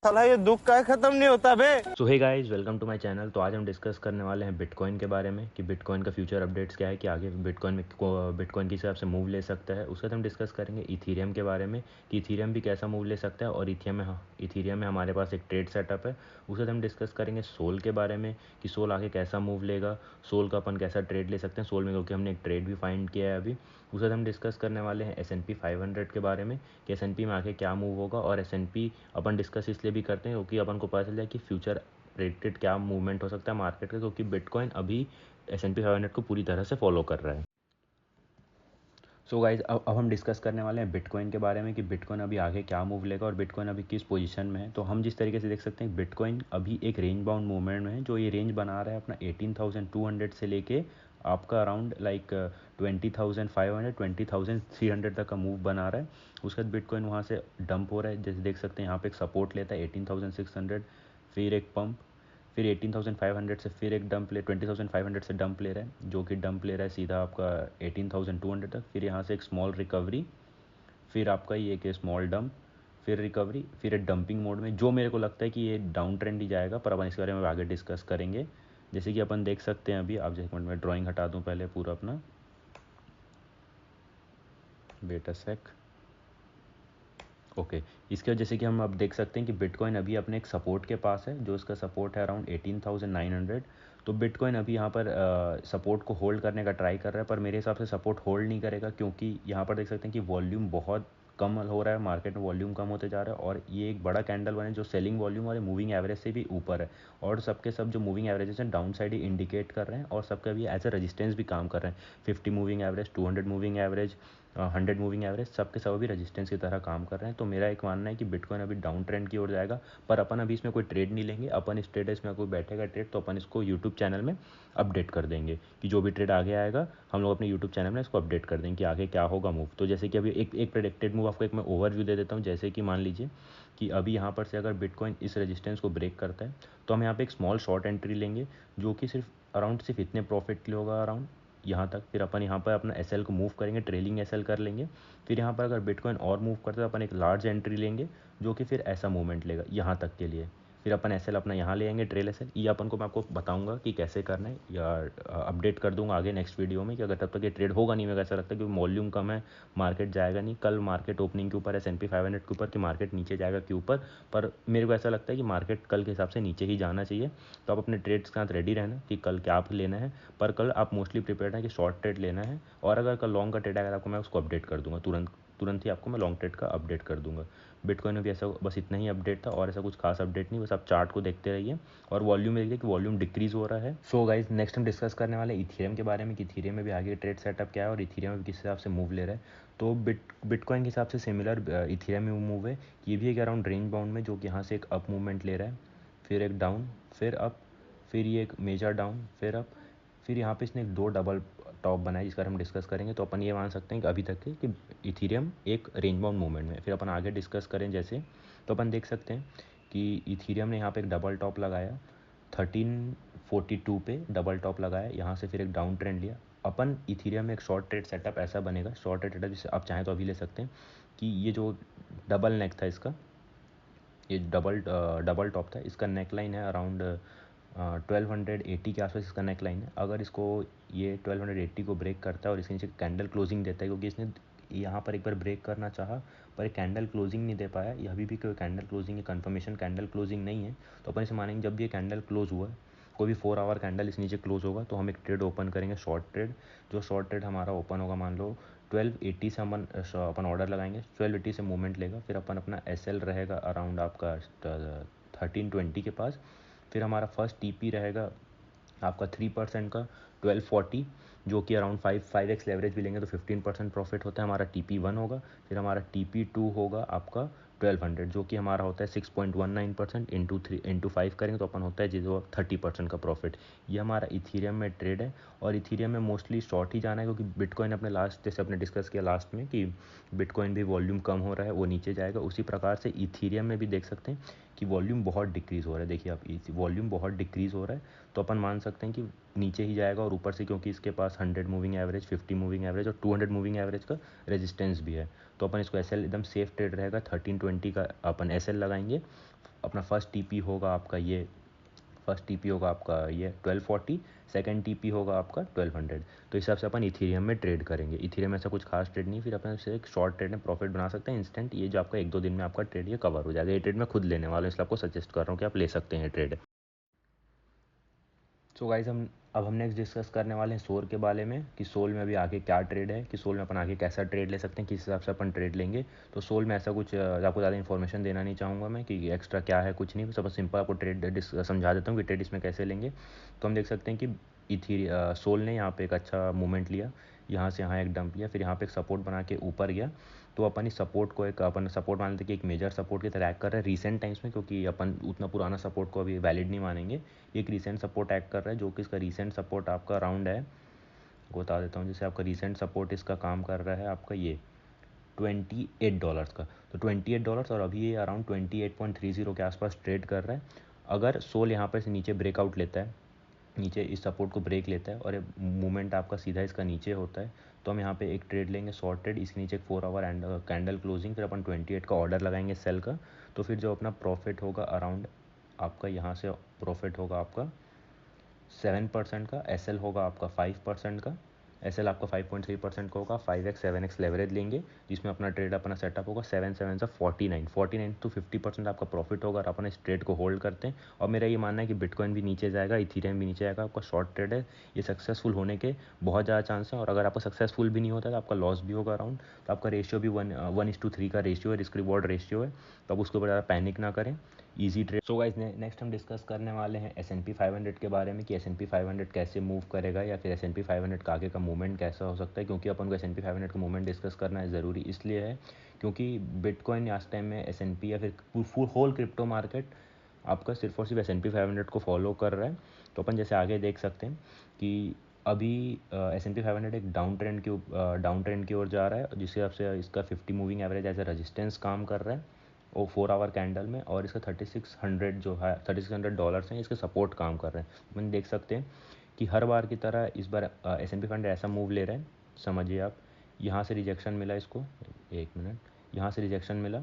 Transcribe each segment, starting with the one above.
साला ये दुख का खत्म नहीं होता बे। So hey guys, welcome to my channel. तो आज हम डिस्कस करने वाले हैं बिटकॉइन के बारे में कि बिटकॉइन का फ्यूचर अपडेट्स क्या है, कि आगे बिटकॉइन किस हिसाब से मूव ले सकता है। उसके बाद हम डिस्कस करेंगे इथीरियम के बारे में कि इथीरियम भी कैसा मूव ले सकता है, और इथीरियम में हमारे पास एक ट्रेड सेटअप है। उसके बाद हम डिस्कस करेंगे सोल के बारे में कि सोल आगे कैसा मूव लेगा, सोल का अपन कैसा ट्रेड ले सकते हैं सोल में, क्योंकि हमने एक ट्रेड भी फाइंड किया है अभी। उसके बाद हम डिस्कस करने वाले हैं S&P 500 के बारे में कि S&P में आगे क्या मूव होगा। और S&P अपन डिस्कस इसलिए भी करते हैं क्योंकि अपन को पता चल जाए कि फ्यूचर प्रेडिक्टेड क्या मूवमेंट हो सकता है मार्केट का, क्योंकि बिटकॉइन अभी S&P 500 को पूरी तरह से फॉलो कर रहा है। सो गाइज, अब हम डिस्कस करने वाले हैं बिटकॉइन के बारे में कि बिटकॉइन अभी आगे क्या मूव लेगा और बिटकॉइन अभी किस पोजीशन में है। तो हम जिस तरीके से देख सकते हैं बिटकॉइन अभी एक रेंज बाउंड मूवमेंट में है, जो ये रेंज बना रहा है अपना 18,200 से लेके आपका अराउंड लाइक 20,500 20,300 तक का मूव बना रहा है। उसके बाद बिटकॉइन वहाँ से डंप हो रहा है, जैसे देख सकते हैं यहाँ पे एक सपोर्ट लेता है 18,600, फिर एक पंप, फिर 18,500 से फिर एक डंप ले 20,500 से डंप ले रहा है, जो कि डंप ले रहा है सीधा आपका 18,200 तक। फिर यहाँ से एक स्मॉल रिकवरी, फिर आपका ये एक स्मॉल डंप, फिर रिकवरी, फिर एक डंपिंग मोड में, जो मेरे को लगता है कि ये डाउन ट्रेंड ही जाएगा, पर अपन इसके बारे में आगे डिस्कस करेंगे। जैसे कि अपन देख सकते हैं अभी, आप जैसे मिनट में ड्राइंग हटा दूँ पहले पूरा अपना, वेट अ सेक। ओके, इसके वजह से कि हम अब देख सकते हैं कि बिटकॉइन अभी अपने एक सपोर्ट के पास है, जो इसका सपोर्ट है अराउंड 18,900। तो बिटकॉइन अभी यहाँ पर सपोर्ट को होल्ड करने का ट्राई कर रहा है, पर मेरे हिसाब से सपोर्ट होल्ड नहीं करेगा, क्योंकि यहाँ पर देख सकते हैं कि वॉल्यूम बहुत कम हो रहा है, मार्केट में वॉल्यूम कम होते जा रहा है, और ये एक बड़ा कैंडल बने जो सेलिंग वॉल्यूम और मूविंग एवरेज से भी ऊपर है, और सबके सब जो मूविंग एवरेजेस हैं डाउन साइड ही इंडिकेट कर रहे हैं, और सबका भी एज ए रजिस्टेंस भी काम कर रहे हैं। 50 moving average, 200 moving average, 100 moving average, सबके सब अभी रेजिस्टेंस की तरह काम कर रहे हैं। तो मेरा एक मानना है कि बिटकॉइन अभी डाउन ट्रेंड की ओर जाएगा, पर अपन अभी इसमें कोई ट्रेड नहीं लेंगे। अपन इस ट्रेड इसमें कोई बैठेगा ट्रेड तो अपन इसको यूट्यूब चैनल में अपडेट कर देंगे कि जो भी ट्रेड आगे आएगा हम लोग अपने यूट्यूब चैनल में इसको अपडेट कर देंगे कि आगे क्या होगा मूव। तो जैसे कि अभी एक प्रेडिक्टेड मूव आपको एक मैं ओवरव्यू दे देता हूँ। जैसे कि मान लीजिए कि अभी यहाँ पर से अगर बिटकॉइन इस रेजिस्टेंस को ब्रेक करता है तो हम यहाँ पे एक स्मॉल शॉर्ट एंट्री लेंगे, जो कि सिर्फ इतने प्रॉफिट के लिए होगा अराउंड यहाँ तक। फिर अपन यहाँ पर अपना SL को मूव करेंगे, ट्रेलिंग SL कर लेंगे। फिर यहाँ पर अगर बिटकॉइन और मूव करता है तो अपन एक लार्ज एंट्री लेंगे, जो कि फिर ऐसा मूवमेंट लेगा यहाँ तक के लिए। फिर अपन SL अपना यहाँ ले आएंगे, ट्रेल SL। ये अपन को मैं आपको बताऊंगा कि कैसे करना है, या अपडेट कर दूंगा आगे नेक्स्ट वीडियो में, कि अगर तब तक ये ट्रेड होगा नहीं, मेरे को ऐसा लगता है कि वॉल्यूम कम है, मार्केट जाएगा नहीं। कल मार्केट ओपनिंग के ऊपर S&P 500 के ऊपर कि मार्केट नीचे जाएगा के ऊपर, पर मेरे को ऐसा लगता है कि मार्केट कल के हिसाब से नीचे ही जाना चाहिए। तो आप अपने ट्रेड्स के साथ रेडी रहना कि कल क्या आप लेना है, पर कल आप मोस्टली प्रिपेयर्ड हैं कि शॉर्ट ट्रेड लेना है। और अगर कल लॉन्ग का ट्रेड आएगा आपको, मैं उसको अपडेट कर दूंगा तुरंत तुरंत ही आपको मैं लॉन्ग ट्रेड का अपडेट कर दूंगा। बिटकॉइन में भी ऐसा बस इतना ही अपडेट था, और ऐसा कुछ खास अपडेट नहीं, बस आप चार्ट को देखते रहिए और वॉल्यूम देखिए कि वॉल्यूम डिक्रीज हो रहा है। सो गाइज, नेक्स्ट हम डिस्कस करने वाले इथीरियम के बारे में कि इथीरियम में भी आगे ट्रेड सेटअप क्या है और इथीरियम में किस हिसाब से मूव ले रहा है। तो बिटकॉइन के हिसाब से सिमिलर इथीरियम में मूव है। ये भी एक अराउंड रेंज बाउंड में, जो कि यहाँ से एक अप मूवमेंट ले रहा है, फिर एक डाउन, फिर अप, फिर ये एक मेजर डाउन, फिर अप, फिर यहाँ पे इसने एक दो डबल टॉप बनाए जिसका हम डिस्कस करेंगे। तो अपन ये मान सकते हैं कि अभी तक के कि इथीरियम एक रेंज बाउंड मूवमेंट में। फिर अपन आगे डिस्कस करें जैसे, तो अपन देख सकते हैं कि इथीरियम ने यहाँ पे एक डबल टॉप लगाया 1342 पे, डबल टॉप लगाया यहाँ से, फिर एक डाउन ट्रेंड लिया। अपन इथीरियम में एक शॉर्ट ट्रेड सेटअप ऐसा बनेगा, शॉर्ट ट्रेड सेटअप जिसे आप चाहें तो अभी ले सकते हैं, कि ये जो डबल नेक था इसका, ये डबल टॉप था, इसका नेक लाइन है अराउंड 1280 के आसपास इसका नेक लाइन है। अगर इसको ये 1280 को ब्रेक करता है और इसके नीचे कैंडल क्लोजिंग देता है, क्योंकि इसने यहाँ पर एक बार ब्रेक करना चाहा पर एक कैंडल क्लोजिंग नहीं दे पाया, ये अभी भी कोई कैंडल क्लोजिंग की कंफर्मेशन कैंडल क्लोजिंग नहीं है। तो अपन इसे मानेंगे जब भी ये कैंडल क्लोज हुआ, कोई भी 4 आवर कैंडल इस नीचे क्लोज होगा तो हम एक ट्रेड ओपन करेंगे, शॉर्ट ट्रेड। जो शॉर्ट ट्रेड हमारा ओपन होगा, मान लो 1280 से अपन ऑर्डर लगाएंगे, 1280 से मूवमेंट लेगा, फिर अपन अपना SL रहेगा अराउंड आपका 1320 के पास। फिर हमारा फर्स्ट TP रहेगा आपका 3% का 1240, जो कि अराउंड 5x लेवरेज भी लेंगे तो 15% प्रॉफिट होता है, हमारा TP1 होगा। फिर हमारा TP2 होगा आपका 1200, जो कि हमारा होता है 6.19%, इंटू 5 करेंगे तो अपन होता है जो 30% का प्रॉफिट। ये हमारा इथीरियम में ट्रेड है, और इथीरियम में मोस्टली शॉर्ट ही जाना है, क्योंकि बिटकॉइन अपने लास्ट, जैसे अपने डिस्कस किया लास्ट में कि बिटकॉइन भी वॉल्यूम कम हो रहा है, वो नीचे जाएगा, उसी प्रकार से इथीरियम में भी देख सकते हैं कि वॉल्यूम बहुत डिक्रीज़ हो रहा है। देखिए आप, वॉल्यूम बहुत डिक्रीज़ हो रहा है, तो अपन मान सकते हैं कि नीचे ही जाएगा। और ऊपर से क्योंकि इसके पास 100 मूविंग एवरेज, 50 मूविंग एवरेज और 200 मूविंग एवरेज का रेजिस्टेंस भी है, तो अपन इसको SL एकदम सेफ ट्रेड रहेगा, 1320 का अपन SL लगाएंगे। अपना फर्स्ट टीपी होगा आपका ये 1240, सेकंड टीपी होगा आपका 1200। तो इस हिसाब से अपन इथेरियम में ट्रेड करेंगे। इथेरियम में ऐसा कुछ खास ट्रेड नहीं, फिर अपन से एक शॉर्ट ट्रेड में प्रॉफिट बना सकते हैं इंस्टेंट। ये जो आपका 1-2 दिन में आपका ट्रेड ये कवर हो जाएगा। ये ट्रेड मैं खुद लेने वाला हूँ, इसलिए आपको सजेस्ट कर रहा हूँ कि आप ले सकते हैं ट्रेड। सो गाइज अब हम नेक्स्ट डिस्कस करने वाले हैं सोल के बारे में कि सोल में अभी आगे क्या ट्रेड है, कि सोल में अपन आगे कैसा ट्रेड ले सकते हैं, किस हिसाब से अपन ट्रेड लेंगे। तो सोल में ऐसा कुछ आपको ज़्यादा इन्फॉर्मेशन देना नहीं चाहूँगा मैं कि एक्स्ट्रा क्या है, कुछ नहीं। सब सिंपल आपको ट्रेड समझा देता हूँ कि ट्रेड इसमें कैसे लेंगे। तो हम देख सकते हैं कि सोल ने यहाँ पे एक अच्छा मूवमेंट लिया, यहाँ से यहाँ एक डंप लिया, फिर यहाँ पे एक सपोर्ट बना के ऊपर गया। तो अपन इस सपोर्ट को अपन सपोर्ट मान लेते कि एक मेजर सपोर्ट की तरह एक्ट कर रहा है रिसेंट टाइम्स में, क्योंकि अपन उतना पुराना सपोर्ट को अभी वैलिड नहीं मानेंगे। एक रिसेंट सपोर्ट एक्ट कर रहा है, जो कि इसका रिसेंट सपोर्ट आपका अराउंड है, बता देता हूँ। जैसे आपका रिसेंट सपोर्ट इसका काम कर रहा है आपका ये $28 का। तो $28 और अभी ये अराउंड 28.30 के आसपास ट्रेड कर रहा है। अगर सोल यहाँ पर से नीचे ब्रेकआउट लेता है, नीचे इस सपोर्ट को ब्रेक लेता है और ये मूवमेंट आपका सीधा इसका नीचे होता है, तो हम यहाँ पे एक ट्रेड लेंगे शॉर्ट ट्रेड। इसके नीचे एक 4 आवर कैंडल क्लोजिंग, फिर अपन 28 का ऑर्डर लगाएंगे सेल का। तो फिर जो अपना प्रॉफिट होगा अराउंड आपका यहाँ से प्रॉफिट होगा आपका 7% का, एसएल होगा आपका 5% का। एसएल आपका 5.3% का होगा। 5x 7x लेवरेज लेंगे, जिसमें अपना ट्रेड अपना सेटअप होगा 7 7 से 49 टू 50% आपका प्रॉफिट होगा और अपन इस ट्रेड को होल्ड करते हैं। और मेरा ये मानना है कि बिटकॉइन भी नीचे जाएगा, इथेरियम भी नीचे जाएगा। आपका शॉर्ट ट्रेड है, ये सक्सेसफुल होने के बहुत ज़्यादा चांस है। और अगर आपका सक्सेसफुल भी नहीं होता तो आपका लॉस भी होगा अराउंड। तो आपका रेशियो भी 1:3 का रेशियो है, रिस्क रिवॉर्ड रेशियो है। तो आप उसके ऊपर ज़्यादा पैनिक ना करें, easy trade. So guys next हम डिस्कस करने वाले हैं S&P 500 के बारे में कि S&P 500 कैसे मूव करेगा, या फिर S&P 500 का आगे का मूवमेंट कैसा हो सकता है। क्योंकि अपन को S&P 500 का मूवमेंट डिस्कस करना है ज़रूरी इसलिए है क्योंकि बिटकॉइन आज टाइम में S&P या फिर फुल होल क्रिप्टो मार्केट आपका सिर्फ और सिर्फ S&P 500 को फॉलो कर रहा है। तो अपन जैसे आगे देख सकते हैं कि अभी S&P 500 एक डाउन ट्रेंड की ओर जा रहा है, जिसके हिसाब से इसका 50 moving average as a resistance काम कर रहा है वो 4 आवर कैंडल में। और इसका 3600 जो है $3600 हैं, इसके सपोर्ट काम कर रहे हैं। मैंने देख सकते हैं कि हर बार की तरह इस बार S&P 500 ऐसा मूव ले रहे हैं। समझिए आप, यहाँ से रिजेक्शन मिला इसको, एक मिनट, यहाँ से रिजेक्शन मिला,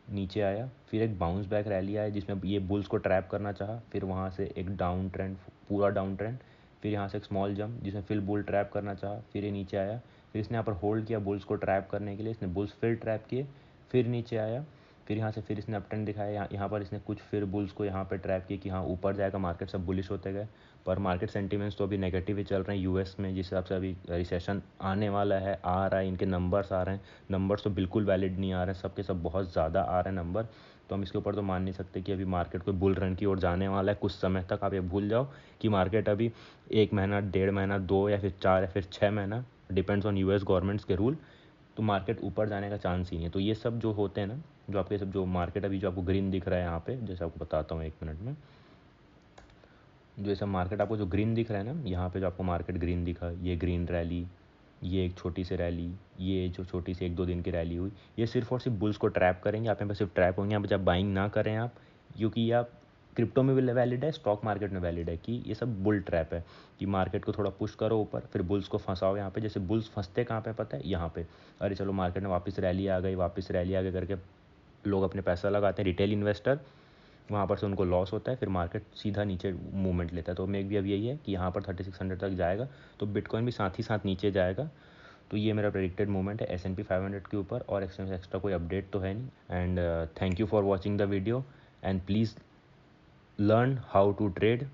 नीचे आया, फिर एक बाउंस बैक रैली आया जिसमें ये बुल्स को ट्रैप करना चाहा, फिर वहाँ से एक डाउन ट्रेंड, पूरा डाउन ट्रेंड, फिर यहाँ से एक स्मॉल जंप जिसमें फिर बुल ट्रैप करना चाहा, फिर ये नीचे आया, फिर इसने यहाँ पर होल्ड किया बुल्स को ट्रैप करने के लिए, इसने बुल्स फिर ट्रैप किए, फिर नीचे आया, फिर यहाँ से फिर इसने अप ट्रेंड दिखाया, यहाँ पर इसने कुछ फिर बुल्स को यहाँ पर ट्रैप किया कि हाँ ऊपर जाएगा, मार्केट सब बुलिश होते गए। पर मार्केट सेंटिमेंट्स तो अभी नेगेटिव ही चल रहे हैं यूएस में, जिस हिसाब से अभी रिसेशन आने वाला है, आ रहा है, इनके नंबर्स आ रहे हैं, नंबर्स तो बिल्कुल वैलिड नहीं आ रहे हैं, सबके सब बहुत ज़्यादा आ रहे हैं नंबर। तो हम इसके ऊपर तो मान नहीं सकते कि अभी मार्केट कोई बुल रन की ओर जाने वाला है कुछ समय तक। आप ये भूल जाओ कि मार्केट अभी 1 महीना, 1.5 महीना, 2 या फिर 4 या फिर 6 महीना, डिपेंड्स ऑन यूएस गवर्नमेंट्स के रूल, तो मार्केट ऊपर जाने का चांस ही नहीं है। तो ये सब जो होते हैं ना, जो आपके सब जो मार्केट अभी जो आपको ग्रीन दिख रहा है यहाँ पे, जैसे आपको बताता हूँ 1 मिनट में, जो ऐसा मार्केट आपको जो ग्रीन दिख रहा है ना, यहाँ पे जो आपको मार्केट ग्रीन दिखा, ये ग्रीन रैली, ये एक छोटी सी रैली, ये जो छोटी सी 1-2 दिन की रैली हुई, ये सिर्फ और सिर्फ बुल्स को ट्रैप करेंगे। आप यहाँ पे सिर्फ ट्रैप होंगे, यहाँ पे जब बाइंग ना करें आप, क्योंकि ये आप क्रिप्टो में भी वैलिड है, स्टॉक मार्केट में वैलिड है कि ये सब बुल ट्रैप है कि मार्केट को थोड़ा पुश करो ऊपर, फिर बुल्स को फंसाओ यहाँ पे। जैसे बुल्स फंसते कहाँ पे पता है, यहाँ पे, अरे चलो मार्केट में वापस रैली आ गई, वापस रैली आ गई करके लोग अपने पैसा लगाते हैं, रिटेल इन्वेस्टर, वहाँ पर से उनको लॉस होता है, फिर मार्केट सीधा नीचे मूवमेंट लेता है। तो मेक भी अब यही है कि यहाँ पर 3600 तक जाएगा, तो बिटकॉइन भी साथ ही साथ नीचे जाएगा। तो ये मेरा प्रेडिक्टेड मूवमेंट है S&P 500 के ऊपर, और एक्स्ट्रा कोई अपडेट तो है नहीं। And thank you for watching the video, and please learn how to trade.